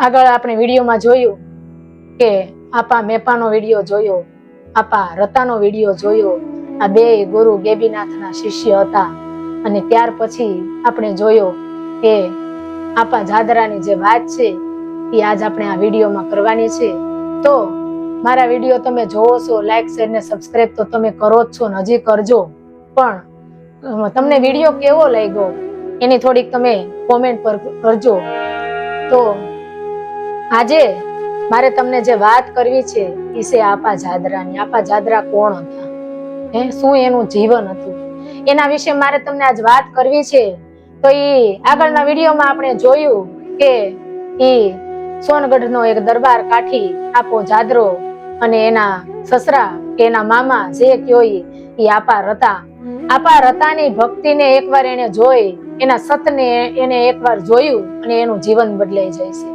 આગળ આપણે વિડીયોમાં જોયું કે આપા મેપાનો વિડીયો જોયો, આપા રતાનો વિડીયો જોયો. આ બે ગુરુ ગેબીનાથના શિષ્ય હતા. અને ત્યાર પછી આપણે જોયો કે આપા જાદરાની જે વાત છે એ આજ આપણે આ વિડીયોમાં કરવાની છે. તો મારા વિડીયો તમે જોવો છો, લાઈક શેર ને સબસ્ક્રાઇબ તો તમે કરો જ છો ને હજી કરજો, પણ તમને વિડીયો કેવો લાગ્યો એની થોડીક તમે કોમેન્ટ પર કરજો. તો આજે મારે તમને જે વાત કરવી છે એ છે આપા જાદરાની. આપા જાદરા કોણ હતા, શું એનું જીવન હતું, એના વિશે મારે તમને આજ વાત કરવી છે. તો આગળના વિડીયોમાં આપણે જોયું કે સોનગઢનો એક દરબાર કાઠી આપો જાદરો અને એના સસરા કે એના મામા જે કયો એ આપા રતા. આપા રતાની ભક્તિને એકવાર એને જોઈ, એના સતને એને એકવાર જોયું અને એનું જીવન બદલાઈ જાય છે.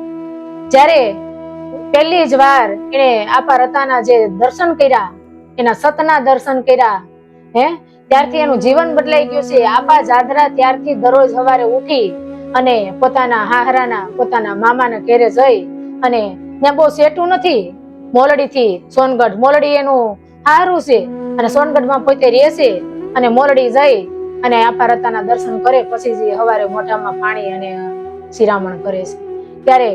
જ્યારે પહેલી જ વાર એને આપા રતાના જે દર્શન કર્યા, એના સતના દર્શન કર્યા, ત્યારથી એનું જીવન બદલાઈ ગયું છે. આપા જાદરા ત્યારથી દરરોજ સવારે ઉઠી અને પોતાના હાહરાના પોતાના મામાના ઘરે જઈ, અને ત્યાં બહુ સેટું નથી, મોલડી થી સોનગઢ, મોલડી એનું હારું છે અને સોનગઢમાં પોતે રહેશે, અને મોલડી જઈ અને આપા રતાના દર્શન કરે, પછી સવારે મોઢામાં પાણી અને શિરામણ કરે છે. ત્યારે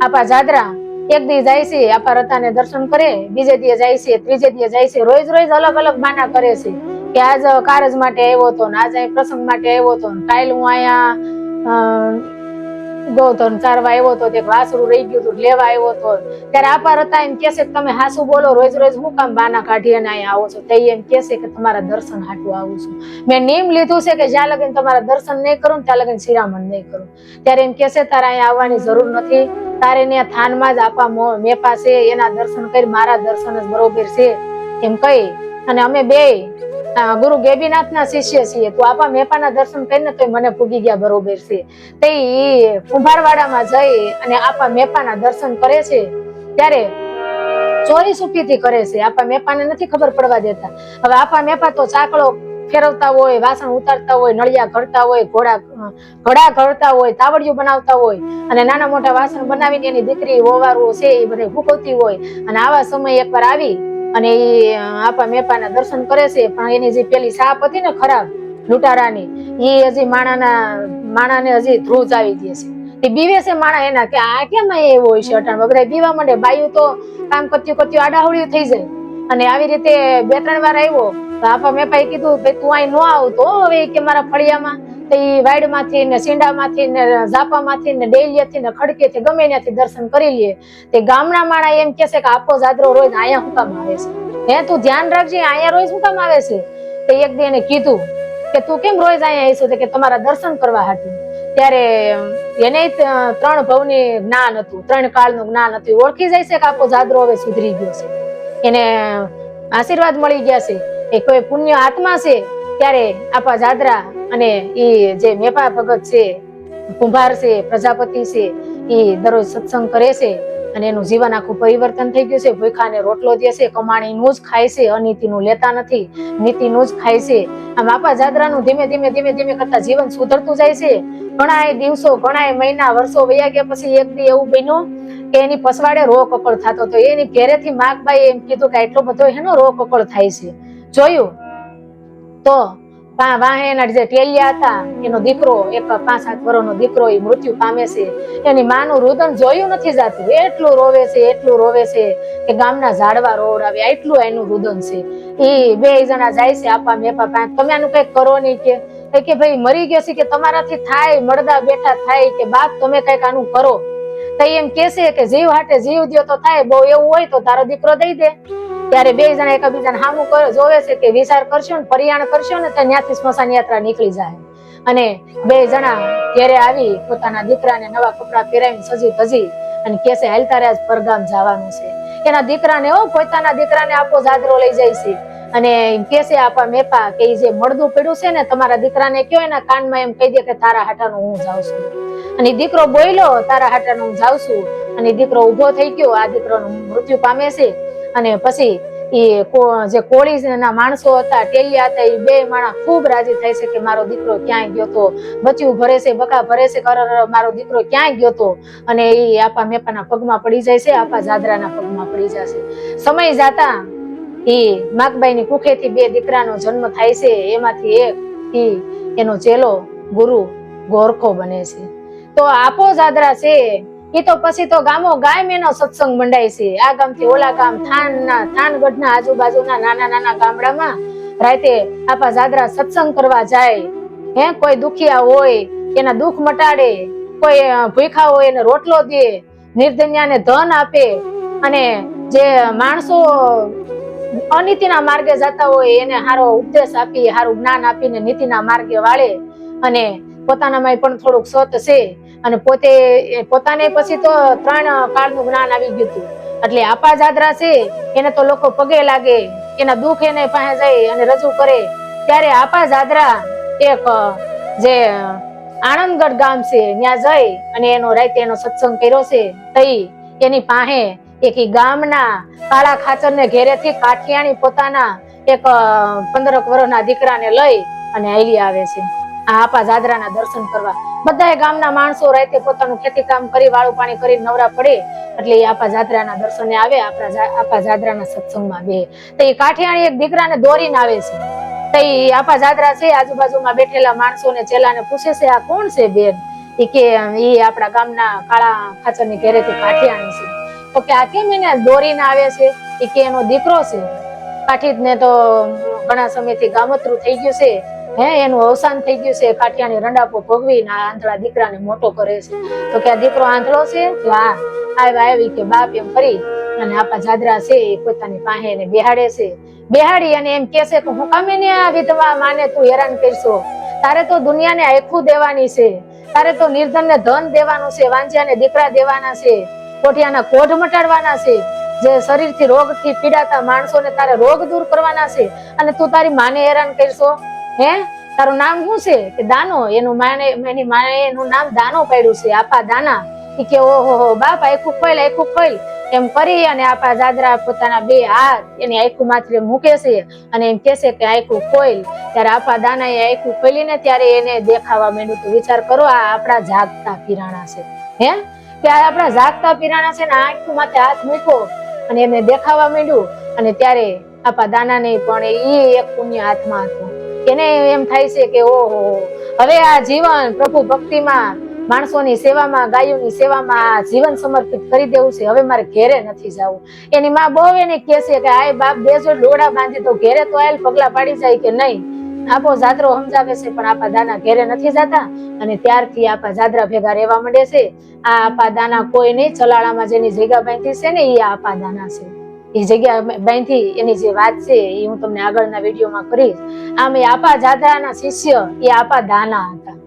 આપા જાદરા એક દી જાય છે, આપા રતાને દર્શન કરે, બીજે દી જાય છે, ત્રીજે દી જાય છે, રોજ રોજ અલગ અલગ બાના કરે છે કે આજ કારજ માટે આવ્યો હતો, આજ અહીં પ્રસંગ માટે આવ્યો હતો, કાલ હું અહીંયા ગોધન ચારવા આવ્યો હતો, તે વાસરું રહી ગયું હતું લેવા આવ્યો હતો. ત્યારે આપા રતા એમ કે છે કે તમે હાસુ બોલો, રોજ રોજ હું કામ બાના કાઢી અને અહીંયા આવો છો? તે એમ કે છે કે તમારા દર્શન હાટું આવું છું. મેં નિયમ લીધું છે કે જ્યાં લગીને તમારા દર્શન નહીં કરું ત્યાં લગીને શિરામણ નહીં કરું. ત્યારે એમ કે છે તારા અહીંયા આવવાની જરૂર નથી, તારે ત્યાં થાનમાં જ આપા મેપા છે, એના દર્શન કરી, મારા દર્શન જ બરોબર છે એમ કહી અને અમે બે ગુરુ ગેબીનાથના શિષ્ય છીએ, તો આપા મેપાના દર્શન કરીને તો મને પૂગી ગયા બરોબર છે. તે કુંભારવાડામાં જઈ અને આપા મેપાના દર્શન કરે છે. ત્યારે ચોરી છુપીથી કરે છે, આપા મેપાને નથી ખબર પડવા દેતા. હવે આપા મેપા તો ચાકડો ફેરવતા હોય, વાસણ ઉતારતા હોય, નળિયા ઘડતા હોય, ઘોડા ઘડતા હોય, તાવડિયું બનાવતા હોય, અને નાના મોટા વાસણ બનાવીને એની દીકરી વોવારું છે એ બધે ભૂકવતી હોય. અને આવા સમય એકવાર આવી અને એ આપા મેપાના દર્શન કરે છે, પણ એની જે પેલી સાપ હતી ને ખરાબ લૂંટારાની, એ હજી માણાને હજી ધ્રુજ આવી દે છે. એ બીવે છે માણા એના કે આ કેમ એવો હોય છે અટાણમાં, બધા બીવા માંડે. બાયું તો કામ કરતી આડાહળ્યું થઈ જાય. અને આવી રીતે બે ત્રણ વાર આવ્યો તો આપા મેપાએ કીધું ભાઈ તું અહીં ન આવતો હવે કે મારા ફળિયામાં. તો એ વાડમાંથી ને સીંડામાંથી ને ઝાપામાંથી ને ડેલિયાથી ને ખડકેથી ગમે ત્યાંથી દર્શન કરી લે. તે ગામના માણા એમ કે છે કે આપો જાદરો રોજ અહીંયા શું કામ આવે છે, તું ધ્યાન રાખજે, અહીંયા રોજ શું કામ આવે છે? તો એક દી એને કીધું કે તું કેમ રોજ અહીંયા આવીશું? કે તમારા દર્શન કરવા હાટું. ત્યારે એને 3 ભવની જ્ઞાન હતું, 3 કાળનું જ્ઞાન હતું. ઓળખી જાય છે કે આપો જાદરો હવે સુધરી ગયો છે, એને આશીર્વાદ મળી ગયા છે, એ કોઈ પુણ્ય આત્મા છે. ત્યારે આપા જાદરા અને એ જે મેપા ભગત છે, કુંભાર છે, પ્રજાપતિ છે, એ દરરોજ સત્સંગ કરે છે અને એનું જીવન આખું પરિવર્તન થઈ ગયું છે. ભૂખાને રોટલો દે છે, કમાણીનું જ ખાય છે, અનીતિનું લેતા નથી, નીતિનું જ ખાય છે. આમ આપા જાદરાનું ધીમે ધીમે કરતા જીવન સુધરતું જાય છે. ઘણા દિવસો, ઘણા મહિના, વર્ષો વયા ગયા પછી એક દી એવું બન્યું કે એની પસવાડે રો કકળ થતો હતો. એની ઘેરેથી માગબાઈ એમ કીધું કે એટલો બધો એનો રો કકળ થાય છે. જોયું તો વાહેના જે ટેલિયા હતા, એનો દીકરો, એક 5-7 વર્ષનો દીકરો, એ મૃત્યુ પામે છે. એની માનું રુદન જોયું નથી જાતું, એટલું રોવે છે કે ગામના ઝાડવા રોવડાવે, એટલું એનું રુદન છે. એ 2 જણા જાય છે આપા મેપા પાસે, તમે આનું કઈક કરો નહીં કે ભાઈ મરી ગયો છે, કે તમારાથી થાય, મળદા બેઠા થાય, કે બાપ તમે કઈક આનું કરો. તો એમ કે છે કે જીવ હાટે જીવ દ્યો તો થાય, બહુ એવું હોય તો તારો દીકરો દઈ દે. ત્યારે 2 જણા એકબીજાને સામું જોવે છે કે વિચાર કરશો ને, પરિયાણ કરશો ને તો ત્યાંથી સ્મશાન યાત્રા નીકળી જાય. અને 2 જણા ઘેરે આવી પોતાના દીકરાને નવા કપડા પહેરાવીને સજી ધજી અને કે છે હાલ તારે આજ પરગામ જવાનું છે. એના દીકરાને પોતાના દીકરાને આપો જાદરો લઈ જાય છે અને એમ કે છે આપા મેપા કે જે મળદું પડ્યું છે ને, તમારા દીકરાને કયો એના કાનમાં એમ કહી દે કે તારા હાટાનું હું જાઉં છું. અને દીકરો બોલ્યો તારા હાટાનું હું જાઉં છું, અને દીકરો ઉભો થઈ ગયો. આ દીકરાનું મૃત્યુ પામે છે અને પછી જે કોળીના માણસો હતા, ટેલિયા હતા, એ બે માણસ ખૂબ રાજી થાય છે કે મારો દીકરો ક્યાંય ગયો તો, બચ્યું ભરે છે, બકા ભરે છે, મારો દીકરો ક્યાંય ગયો તો. અને એ આપા મેપાના પગમાં પડી જાય છે, આપા જાદરાના પગમાં પડી જશે. સમય જાતા એ માગબાઈની કુખેથી બે દીકરાનો જન્મ થાય છે. એમાંથી એક એનો ચેલો ગુરુ ગોરખો બને છે. તો આપો જાદરા છે એ તો પછી તો ગામો ગામ એનો સત્સંગ મંડાય છે. આ ગામથી ઓલા ગામ, થાનગઢના આજુબાજુના નાના નાના ગામડામાં રાતે આપા જાદરા સત્સંગ કરવા જાય. કોઈ દુખિયા હોય એના દુઃખ મટાડે, કોઈ ભૂખા હોય એને રોટલો દે, નિર્ધન્યાને ધન આપે, અને જે માણસો અનીતિના માર્ગે જતા હોય એને સારો ઉપદેશ આપી, સારું જ્ઞાન આપીને નીતિના માર્ગે વાળે. અને પોતાનામાં પણ થોડુંક સત છે, અને પોતાને પછી તો 3 કાળનું જ્ઞાન આવી ગયું હતું. એટલે આપા જાદરા છે એને તો લોકો પગે લાગે, એના દુઃખ એને પાસે જાય અને રજૂ કરે. ત્યારે આપા જાદરા એક જે આણંદગઢ ગામ છે ત્યાં જઈ અને એનો રાતે એનો સત્સંગ કર્યો છે. તઈ એની પાસે એક ગામના કાળા ખાચરને ઘેરેથી કાઠિયાણી પોતાના એક 15 વર્ષના દીકરાને લઈ અને હાલી આવે છે આ આપા જાદરાના દર્શન કરવા. બધા ગામના માણસો રાતે પોતાનું ખેતી કામ કરી, વાળું પાણી કરી નવરા પડે એટલે એ આપા જાદરાના દર્શને આવે, આપા જાદરાના સત્સંગમાં બે. તો એ કાઠિયાણી એક દીકરાને દોરીને આવે છે. તો એ આપા જાદરા છે આજુબાજુમાં બેઠેલા માણસોને ચેલાને પૂછે છે, આ કોણ છે બેન? એ કે એ આપણા ગામના કાળા ખાચરની ઘેરેથી કાઠિયાણી છે. તો કે આ કેમ એને દોરીને આવે છે? એ કે એનો દીકરો છે. કાઠીને તો ઘણા સમયથી ગામતરું થઈ ગયું છે, એનું અવસાન થઈ ગયું છે. કાઠિયાની રંડાપો ભોગવીને આ આંધળા દીકરાને મોટો કરે છે. તો કે આ દીકરો આંધળો છે? હા, આવી કે બાપ એમ કરી અને આપા જાદરા છે એ પોતાની પાસે એને બેહાડે છે. બેહાડી અને એમ કે છે કે હું કામે ને આ વિધવા માને તું હેરાન કરશો? તારે તો દુનિયાને આખું દેવાની છે, તારે તો નિર્ધનને ધન દેવાનું છે, વાંજ્યાને દીકરા દેવાના છે, કોઠિયાના કોઢ મટાડવાના છે, જે શરીરથી રોગથી પીડાતા માણસોને તારે રોગ દૂર કરવાના છે, અને તું તારી માને હેરાન કરશો? તારું નામ શું છે? કે દાનો. એની માને એનું નામ દાનો પાડ્યું છે, આપા દાના. એ કે ઓહો બાપ, આખું ખોલ એમ કરી અને આપા જાદરા પોતાના 2 હાથ એની આખું માથે મૂકે છે અને એમ કે છે કે આખું ખોલ. ત્યારે આપા દાના એ આખું ખોલીને ત્યારે એને દેખાવા માંડ્યું. તો વિચાર કરો, આ આપણા જાગતા પીરાણા છે. કે આ આપણા જાગતા પીરાણા છે ને આખું માથે હાથ મૂક્યો અને એમને દેખાવા માંડ્યું. અને ત્યારે આપા દાના ને પણ એ એક પુણ્ય હાથમાં હતું. એને એમ થાય છે કે ઓહો, હવે આ જીવન પ્રભુ ભક્તિમાં, માણસોની સેવામાં, ગાયોની સેવામાં જીવન સમર્પિત કરી દેવું છે. હવે મારે ઘેરે નથી જવું. એની માં બહુ એને કહે છે કે આય બાપ દેજો ડોડા બાંધી તો ઘેરે તો આયેલ પગલા પાડી જાય કે નહીં. આપો જાદરો સમજાવે છે પણ આપા દાના ઘેરે નથી જતા. અને ત્યારથી આપા જાદરા ભેગા રહેવા માંડે છે. આ આપા દાના કોઈ નહીં, ચલાળામાં જેની જગ્યા બાંધી છે ને એ આપા દાના છે. એ જગ્યા બાંધી એની જે વાત છે એ હું તમને આગળના વિડીયોમાં કરીશ. આમ એ આપા જાદરાના શિષ્ય એ આપા દાના હતા.